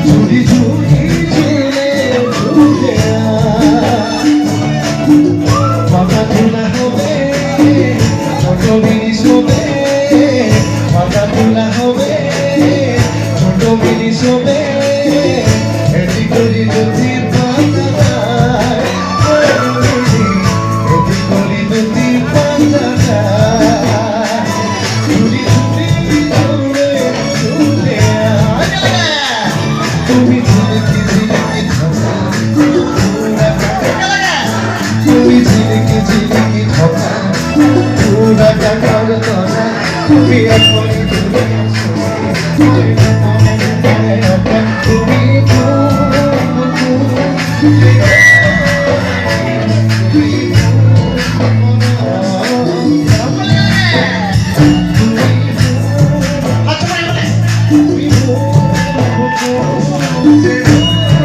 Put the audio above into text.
ঝুড়ি ঝুড়ি ঝুলে ঝুলে মাথা খোলা হবে ছোট জিনিস হবে মাথা খোলা হবে ছোট জিনিস হবে এটি করি যদি পাতা এটি করি যদি পাতা ঝুড়ি ঝুড়ি ঝুলে ঝুলে তুমি ঝিলিকি ঝিলিকি ধোকা তুমি ঝিলিকি ঝিলিকি ধোকা পুরা কাকার তোরা তুমি এখন